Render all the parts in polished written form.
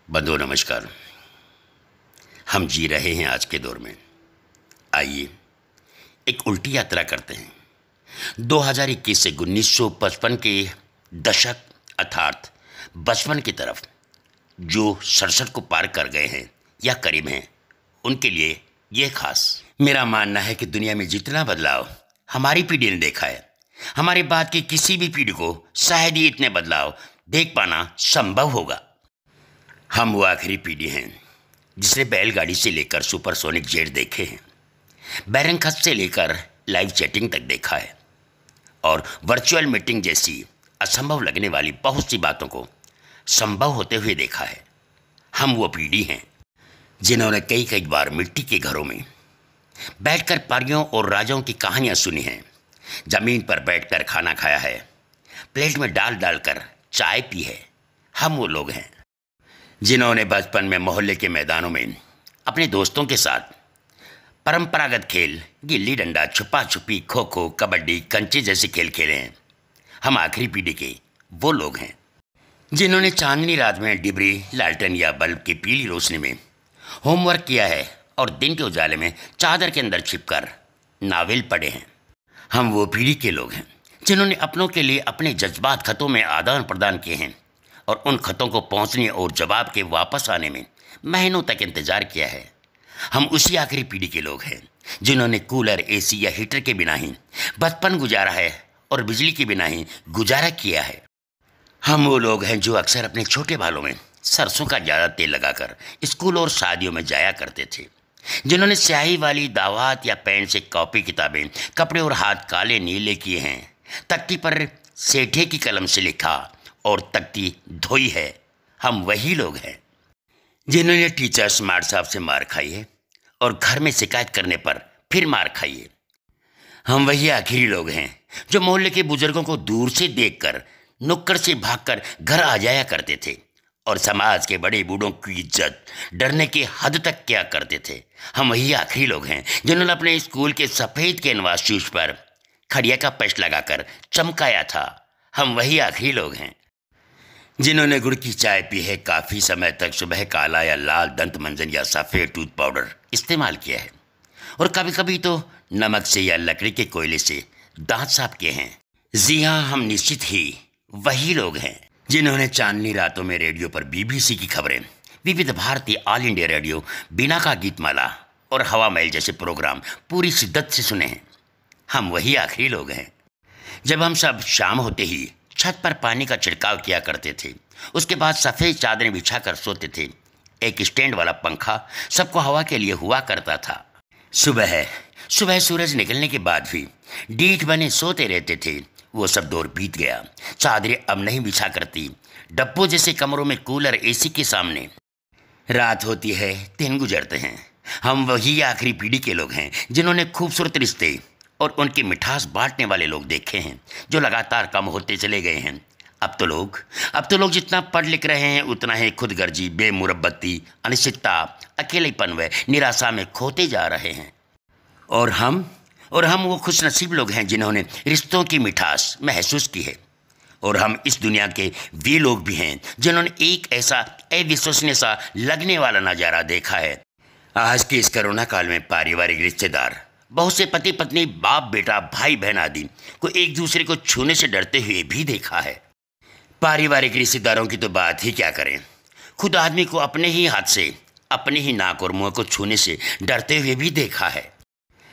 बंधु नमस्कार। हम जी रहे हैं आज के दौर में। आइए एक उल्टी यात्रा करते हैं 2021 से 1955 के दशक अर्थात बचपन की तरफ। जो 67 को पार कर गए हैं या करीब हैं उनके लिए ये खास। मेरा मानना है कि दुनिया में जितना बदलाव हमारी पीढ़ी ने देखा है, हमारे बाद की किसी भी पीढ़ी को शायद ही इतने बदलाव देख पाना संभव होगा। हम वो आखिरी पीढ़ी हैं जिसने बैलगाड़ी से लेकर सुपरसोनिक जेट देखे हैं, बैरंग खत से लेकर लाइव चैटिंग तक देखा है और वर्चुअल मीटिंग जैसी असंभव लगने वाली बहुत सी बातों को संभव होते हुए देखा है। हम वो पीढ़ी हैं जिन्होंने कई कई बार मिट्टी के घरों में बैठकर परियों और राजाओं की कहानियां सुनी हैं, जमीन पर बैठकर खाना खाया है, प्लेट में डाल डालकर चाय पी है। हम वो लोग हैं जिन्होंने बचपन में मोहल्ले के मैदानों में अपने दोस्तों के साथ परंपरागत खेल गिल्ली डंडा, छुपा छुपी, खो खो, कबड्डी, कंचे जैसे खेल खेले हैं। हम आखिरी पीढ़ी के वो लोग हैं जिन्होंने चांदनी रात में डिबरी, लालटेन या बल्ब की पीली रोशनी में होमवर्क किया है और दिन के उजाले में चादर के अंदर छिपकर नावल पढ़े हैं। हम वो पीढ़ी के लोग हैं जिन्होंने अपनों के लिए अपने जज्बात खतों में आदान प्रदान किए हैं और उन खतों को पहुंचने और जवाब के वापस आने में महीनों तक इंतजार किया है। हम उसी आखिरी पीढ़ी के लोग हैं जिन्होंने कूलर, एसी या हीटर के बिना ही बचपन गुजारा है और बिजली के बिना ही गुजारा किया है। हम वो लोग हैं जो अक्सर अपने छोटे बालों में सरसों का ज़्यादा तेल लगाकर स्कूल और शादियों में जाया करते थे, जिन्होंने स्याही वाली दावत या पेन से कॉपी, किताबें, कपड़े और हाथ काले नीले किए हैं, तख्ती पर सेठे की कलम से लिखा और तख्ती धोई है। हम वही लोग हैं जिन्होंने टीचर स्मार्ट साहब से मार खाई है और घर में शिकायत करने पर फिर मार खाई है। हम वही आखिरी लोग हैं जो मोहल्ले के बुजुर्गों को दूर से देखकर नुक्कड़ से भागकर घर आ जाया करते थे और समाज के बड़े बूढ़ों की इज्जत डरने की हद तक किया करते थे। हम वही आखिरी लोग हैं जिन्होंने अपने स्कूल के सफ़ेद कैनवास शीट पर खड़िया का पेस्ट लगाकर चमकाया था। हम वही आखिरी लोग हैं जिन्होंने गुड़ की चाय पी है, काफ़ी समय तक सुबह काला या लाल दंत मंजन या सफ़ेद टूथ पाउडर इस्तेमाल किया है और कभी कभी तो नमक से या लकड़ी के कोयले से दांत साफ किए हैं। जी हाँ, हम निश्चित ही वही लोग हैं जिन्होंने चांदनी रातों में रेडियो पर बीबीसी की खबरें, विविध भारती, ऑल इंडिया रेडियो, बिना का गीतमाला और हवा महल जैसे प्रोग्राम पूरी शिद्दत से सुने हैं। हम वही आखिरी लोग हैं जब हम सब शाम होते ही छत पर पानी का छिड़काव किया करते थे, उसके बाद सफ़ेद चादरें बिछाकर सोते थे। एक स्टैंड वाला पंखा सबको हवा के लिए हुआ करता था। सुबह सुबह सूरज निकलने के बाद भी डीठ बने सोते रहते थे। वो सब दौर बीत गया। चादरें अब नहीं बिछा करती। डब्बों जैसे कमरों में कूलर, एसी के सामने रात होती है, दिन गुजरते हैं। हम वही आखिरी पीढ़ी के लोग हैं जिन्होंने खूबसूरत रिश्ते और उनकी मिठास बांटने वाले लोग देखे हैं जो लगातार कम होते चले गए हैं। अब तो लोग जितना पढ़ लिख रहे हैं उतना ही खुदगर्जी, बेमुरब्बती, अनिश्चितता, अकेलेपन व निराशा में खोते जा रहे हैं। और हम वो खुशनसीब लोग हैं जिन्होंने रिश्तों की मिठास महसूस की है। और हम इस दुनिया के वे लोग भी हैं जिन्होंने एक ऐसा अविश्वसनीय सा लगने वाला नज़ारा देखा है। आज के इस कोरोना काल में पारिवारिक रिश्तेदार, बहुत से पति पत्नी, बाप बेटा, भाई बहन आदि को एक दूसरे को छूने से डरते हुए भी देखा है। पारिवारिक रिश्तेदारों की तो बात ही क्या करें, खुद आदमी को अपने ही हाथ से अपने ही नाक और मुंह को छूने से डरते हुए भी देखा है।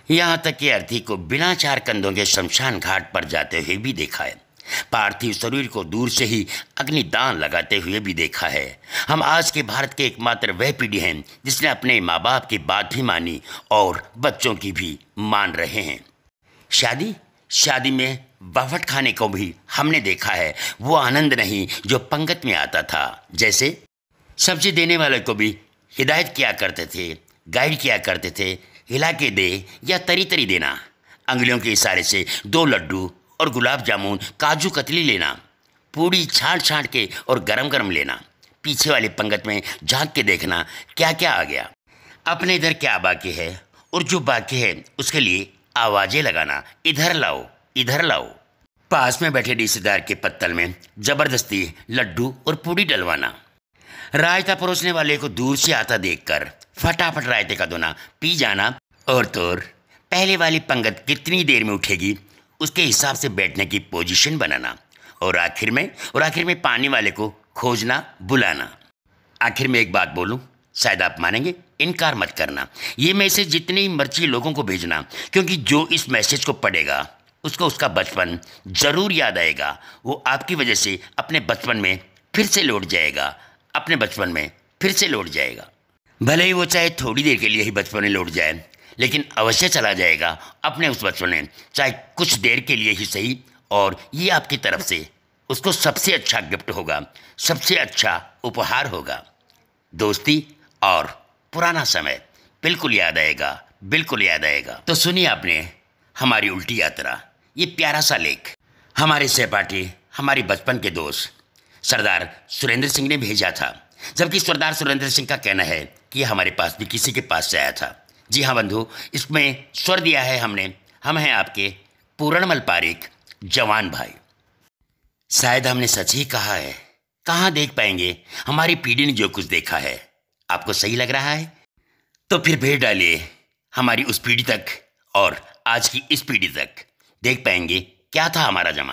यहाँ तक कि अर्थी को बिना चार कंधों के शमशान घाट पर जाते हुए भी देखा है। पार्थिव शरीर को दूर से ही अग्निदान लगाते हुए भी देखा है। हम आज के भारत के एकमात्र वह पीढ़ी हैं जिसने अपने माँ बाप की बात भी मानी और बच्चों की भी मान रहे हैं। शादी में बावट खाने को भी हमने देखा है। वो आनंद नहीं जो पंगत में आता था। जैसे सब्जी देने वाले को भी हिदायत किया करते थे, गाइड किया करते थे, हिला के दे या तरी तरी देना, अंगुलियों के इशारे से 2 लड्डू और गुलाब जामुन, काजू कतली लेना, पूड़ी छाँट छाँट के और गरम गरम लेना, पीछे वाली पंगत में झांक के देखना क्या क्या आ गया, अपने इधर क्या बाकी है और जो बाकी है उसके लिए आवाज़ें लगाना, इधर लाओ इधर लाओ। पास में बैठे रिश्तेदार के पत्तल में ज़बरदस्ती लड्डू और पूड़ी डलवाना। रायता परोसने वाले को दूर से आता देखकर फटाफट रायते का दोना पी जाना, और तो पहले वाली पंगत कितनी देर में उठेगी उसके हिसाब से बैठने की पोजीशन बनाना, और आखिर में पानी वाले को खोजना बुलाना। आखिर में एक बात बोलूं, शायद आप मानेंगे, इनकार मत करना। ये मैसेज जितनी मर्जी लोगों को भेजना, क्योंकि जो इस मैसेज को पढ़ेगा उसको उसका बचपन ज़रूर याद आएगा। वो आपकी वजह से अपने बचपन में फिर से लौट जाएगा, अपने बचपन में फिर से लौट जाएगा। भले ही वो चाहे थोड़ी देर के लिए ही बचपन में लौट जाए, लेकिन अवश्य चला जाएगा अपने उस बचपन में, चाहे कुछ देर के लिए ही सही। और ये आपकी तरफ से उसको सबसे अच्छा गिफ्ट होगा, सबसे अच्छा उपहार होगा। दोस्ती और पुराना समय बिल्कुल याद आएगा, बिल्कुल याद आएगा। तो सुनिए आपने हमारी उल्टी यात्रा, ये प्यारा सा लेख हमारे सहपाठी, हमारे बचपन के दोस्त सरदार सुरेंद्र सिंह ने भेजा था। जबकि सरदार सुरेंद्र सिंह का कहना है कि हमारे पास भी किसी के पास से आया था। जी हाँ बंधु, इसमें स्वर दिया है हमने, हम हैं आपके पूरणमल पारिक, जवान भाई। शायद हमने सच ही कहा है, कहाँ देख पाएंगे हमारी पीढ़ी ने जो कुछ देखा है। आपको सही लग रहा है तो फिर भेज डालिए हमारी उस पीढ़ी तक और आज की इस पीढ़ी तक, देख पाएंगे क्या था हमारा जमाना।